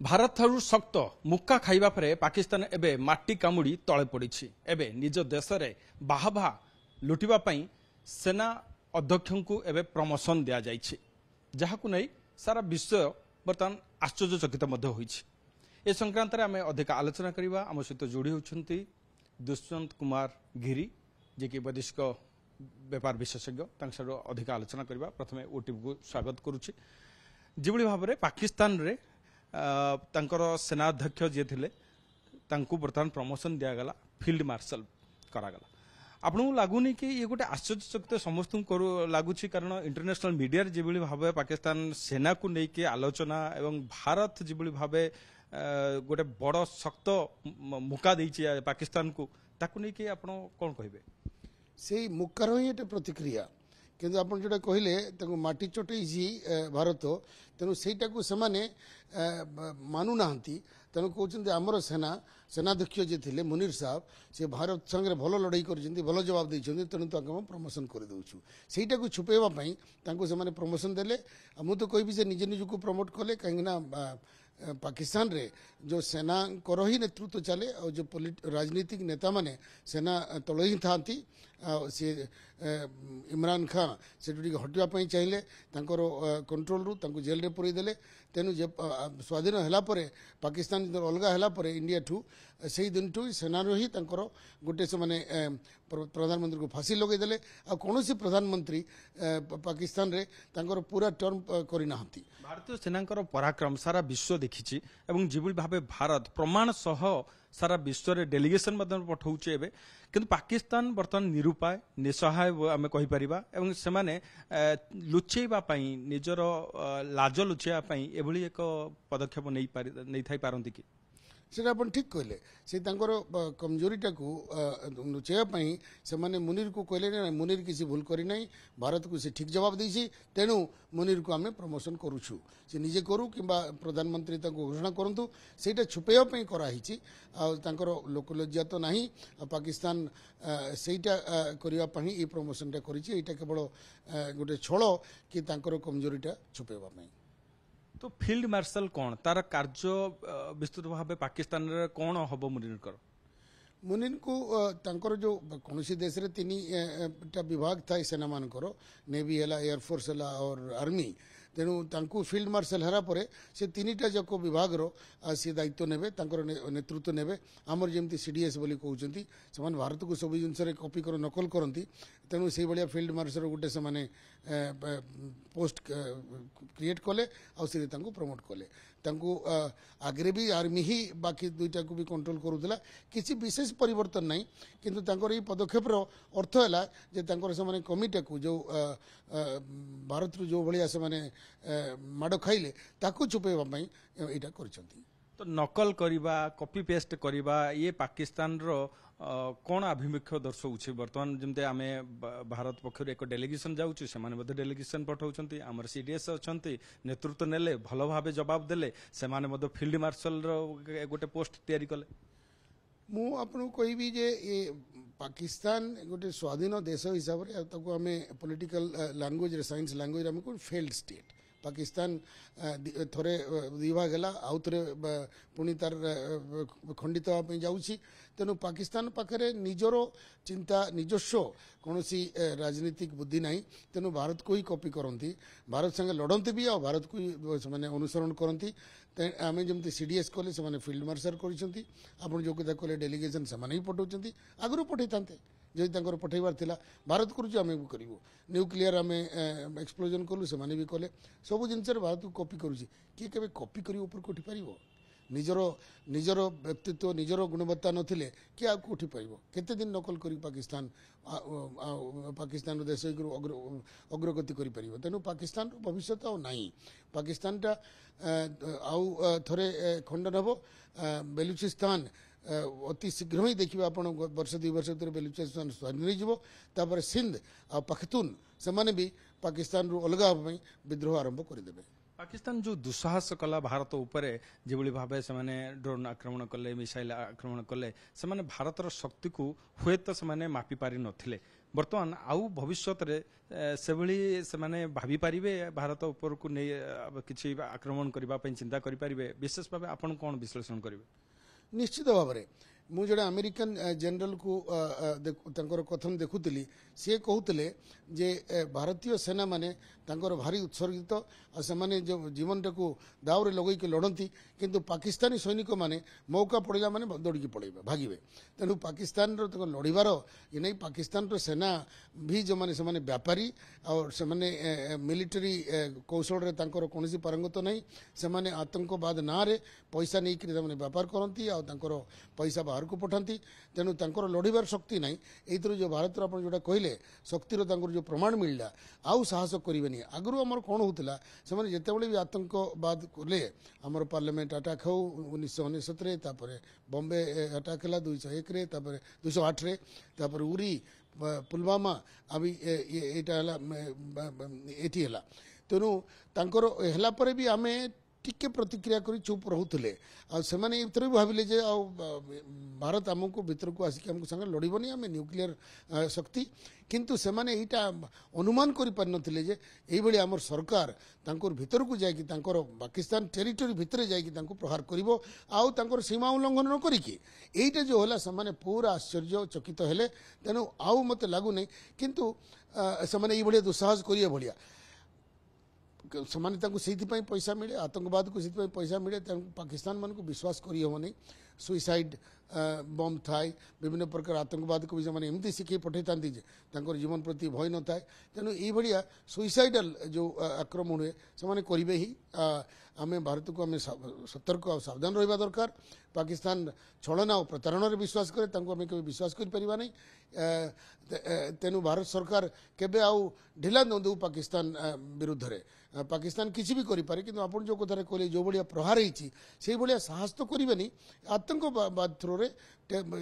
भारत ठारू शक्त मुक्का खाइबा परे पाकिस्तान एबे माटी कामुड़ी तले पड़ी एबे निज देश में बाहा लुटिबा पई सेना अध्यक्ष को एबे प्रमोशन दिया जाइछि जहाकु नै सारा विश्व बर्तमान आश्चर्यचकित होइछि। ए संक्रांत में आम अधिक आलोचना करबा आम सहित जोड़ी होछंती दुष्यंत कुमार गिरी जे कि वैदेशिक व्यापार विशेषज्ञ अधिक आलोचना करबा। प्रथमे ओटीवी को स्वागत करुछि। जिबळी भाव में पाकिस्तान रे तांकर सेनाध्यक्ष जे थिले तांको बर्तमान प्रमोशन दिया गला फील्ड मार्शल करागला। आपको लगुनि कि ये गोटे आश्चर्यचकित समस्त लगुच कारण इंटरनेशनल मीडिया जो भाव पाकिस्तान सेना को लेकिन आलोचना एवं भारत जो भाव गोटे बड़ शक्त मुका देइछि पाकिस्तान को ताकू नहीं कि आपण कौन कहे से मुकार ही प्रतिक्रिया किंतु आप जोटा कहले माटी चटई भारत तेणु सहीटा को सेमाने मानुना तेणु कहते आमर सेनाध्यक्ष जे थे मुनीर साहब से भारत संगे भल लड़ाई कर भल जवाब देते तेणु प्रमोशन करदे सहीटा को छुपेवाई से प्रमोशन देले। मु तो कहि से निजे निज को प्रमोट कले कहीं पाकिस्तान रे जो सेना कर ही नेतृत्व चले और जो राजनीतिक नेता माने सेना तल ही था सी इमरान खान से हटापी चाहिए कंट्रोल रु जेल रे पुरई देले। तेणु स्वाधीन है पाकिस्तान अलग है इंडिया ठू से दिन ठू सेना ही गोटे से माने प्रधानमंत्री को फांसी लगेदेले आ कौन प्रधानमंत्री पाकिस्तान रे पूरा टर्म करना। भारतीय सेना पराक्रम सारा विश्व देखी जिबुल भाव भारत प्रमाण सह सारा विश्व रे डेलीगेशन पठाऊे एवं किंतु पाकिस्तान बर्तमान निरुपाय निसहाय आम कहीपर एवं से लुचेवा निजर लाज लुचेवा एभली एक पदक्षेप नहीं थाई पारती कि सेटा अपन ठीक कहले से कमजोरीटा को लुचेवाई से मुनीर को कहले मुनीर किसी भूल करना भारत को से ठीक जवाब देसी तेणु मुनीर को आम प्रमोशन करुचु से निजे करू कि प्रधानमंत्री घोषणा करूँ से छुपेवाई कराई लोकलज्जा तो ना पाकिस्तान सेटा करने ये प्रमोशनटा कर केवल गोटे छल कि कमजोरीटा छुपेवाई। तो फील्ड मार्शल कौन तार कार्य विस्तृत भाव पाकिस्तान रे कौन हम मुनीर को तांकर जो कौन देश रे तीन विभाग था सेना मानकर नेवी है एयरफोर्स है और आर्मी तेणु तांको फील्ड मार्शल हरा परे से तीनटा जाक विभाग सी दायित्व नेबे नेतृत्व नेबे आमर जमी सीडीएस बोली कहते से भारत को सब जिनस कॉपी कर नकल करती तेणु से भाया फील्ड मार्शल गोटे से पोस्ट क्रिएट कले आ प्रमोट कले आगे भी आर्मी ही बाकी दुईटा को भी कंट्रोल करूला किसी विशेष परिवर्तन नहीं किंतु ये पदक्षेप अर्थ है जे कमिटा को जो भारत जो भाया से माड़ खाइले ताकू छुपेवाई यहाँ कर तो नकल करवा कॉपी पेस्ट करवा ये पाकिस्तान रो कौन आभिमुख्य दर्शाऊे बर्तमान जमते आम भारत पक्ष एक डेलीगेशन जाऊँ से डेलीगेशन पठाऊँ आमर सीडीएस अच्छा नेतृत्व नेले भल भाव जवाब देले से फील्ड मार्शल गोटे पोस्ट तैयारी कले। मु आपको कहबी जे ये पाकिस्तान गोटे स्वाधीन देश हिसाब से आम पॉलिटिकल लैंग्वेज साइंस लैंग्वेज आम कौन फेल्ड स्टेट पाकिस्तान थोड़े दिभाग है आउ थे पुणी तार खंडित होगापी जाऊँगी तेणु पाकिस्तान पाखे निजर चिंता निजस्व कौन राजनीतिक बुद्धि ना तेणु भारत को ही कॉपी करती भारत संगे लड़ती भी आ भारत को ही अनुसरण करती आम जमी सीडीएस कले से फील्ड मार्शल कर जो कथा कहले डेलीगेशन से ही पठाऊँ आगु पठे था जदि पठेबार थिला भारत करुँ आम भी करूँ न्यूक्लियर आम एक्सप्लोजन कलु से भी कले सब जिन भारत को कॉपी करुँच किए के कॉपी कर ऊपर को उठी पार निजर निजर व्यक्तित्व निजर गुणवत्ता नथिले किए आगे उठी पार केते दिन नकल कर पाकिस्तान पाकिस्तान देश अग्रगति कर तेणु पाकिस्तान भविष्य आ नहीं पाकिस्तानटा आउ थे खंडन हम बेलुचिस्तान अति शीघ्र ही देखिए आप वर्ष 2 वर्ष भर बेलुचिस्तान स्वाधीन होपर सिंध आ पख्तून से भी पाकिस्तान रू अलग हाँपाई विद्रोह आरंभ करदे। पाकिस्तान जो दुस्साहस कला भारत उपरे जो भाव से ड्रोन आक्रमण कले मिसाइल आक्रमण कले से भारतर शक्ति को हुए तो से मापी पारि नथिले बर्तमान आउ भविष्यत रे सेभली सेमाने भाभी पारिबे भारत ऊपर को नहीं किछि आक्रमण करबा पई चिंता करि पारिबे विशेष भाबे आपण कोन विश्लेषण करिवे निश्चित भाव में मु जो अमेरिकन जनरल को तांकर कथन देखुली सी कहते जे भारतीय सेना माने तांकर भारी उत्सर्गित और से जो जीवन टाक दावरे लगेक लड़ती किंतु पाकिस्तानी सैनिक माने मौका पड़ा माने दौड़ी पड़े भागे तेणु पाकिस्तान लड़ार ये नहीं पाकिस्तान सेना भी जो माने से व्यापारी और से मिलिटरी कौशल कौन पारंगत नहीं से आतंकवाद ना रे पैसा नहीं व्यापार करती पैसा बाहर को पठाती तेणु लड़ार शक्ति ना ये जो भारत आप जोटा कहले शक्तिर जो प्रमाण मिलला आउ साहस करेनि आगु आमर कौन होता से जिते भी आतंकवाद कले आमर पार्लियामेंट अटैक हो 1999 बॉम्बे अटैक है 201 208 उरी पुलवामा अभी ये तेणु तांकर हैला परे भी आमे टिके प्रतिक्रिया करी चुप रहूले से भी भाविले जे भारत आमको भीतर को आसिक आमको संगे लड़बनी आम न्यूक्लियर शक्ति किंतु से यहाँ अनुमान कर पारि नथिले जे एइबळी आमर सरकार तांकर भीतर को जाकि तांकर पाकिस्तान टेरिटोरी भितर जाकि तांको प्रहार करिवो आउ तांकर सीमा उल्लंघन न करिकि एइटा जो होला से पूरा आश्चर्यचकित हेले तेणु आउ मते लागु नै किंतु से एइबळी दुस्साहस करिए भलिया से पैसा मिले आतंकवाद को पैसा मिले पाकिस्तान मान को विश्वास करहबनी सुइसाइड बम थाए विभिन्न प्रकार आतंकवाद को भी से एमती शिखे पठे था जीवन प्रति भय न थाए तेणु ये सुइसाइडल जो आक्रमण हुए से करेंगे ही आम भारत को आम सतर्क और सावधान रहा दरकार पाकिस्तान छलना और प्रतारण विश्वास करे आम के विश्वास कर नहीं तेणु भारत सरकार केबे आउ ढिला न दो पाकिस्तान विरुद्ध रे पाकिस्तान किसी भी करि पारे किंतु आपण जो कथारे कहले जो बलिया प्रहार होईची से बलिया साहस तो करिवेनी आतंकवाद थ्रो रे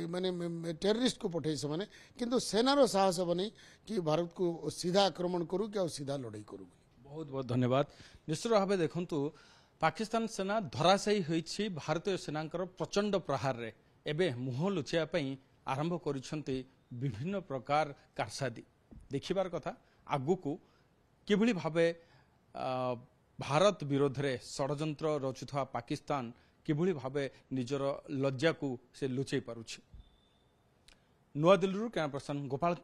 माने टेररिस्ट को पठे से माने किंतु सेनार साहस बनी कि भारत को सीधा आक्रमण करू कि सीधा लड़ाई करू। बहुत बहुत धन्यवाद। निश्चित भाव देखंतु पाकिस्तान सेना धराशायी होईची भारतीय सेनांकर प्रचंड प्रहार रे एबे मुह लुचिया पई आरंभ करिसंती विभिन्न प्रकार कारसादी देखिबार कथा आगु को किभली भाबे भारत विरोध रे षडयंत्र रचुवा पाकिस्तान किभली भाबे निजर लज्जा को से लुचई पारुछि। नुआ Delhi camera person Gopal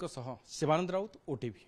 Shivanand Raut OTV.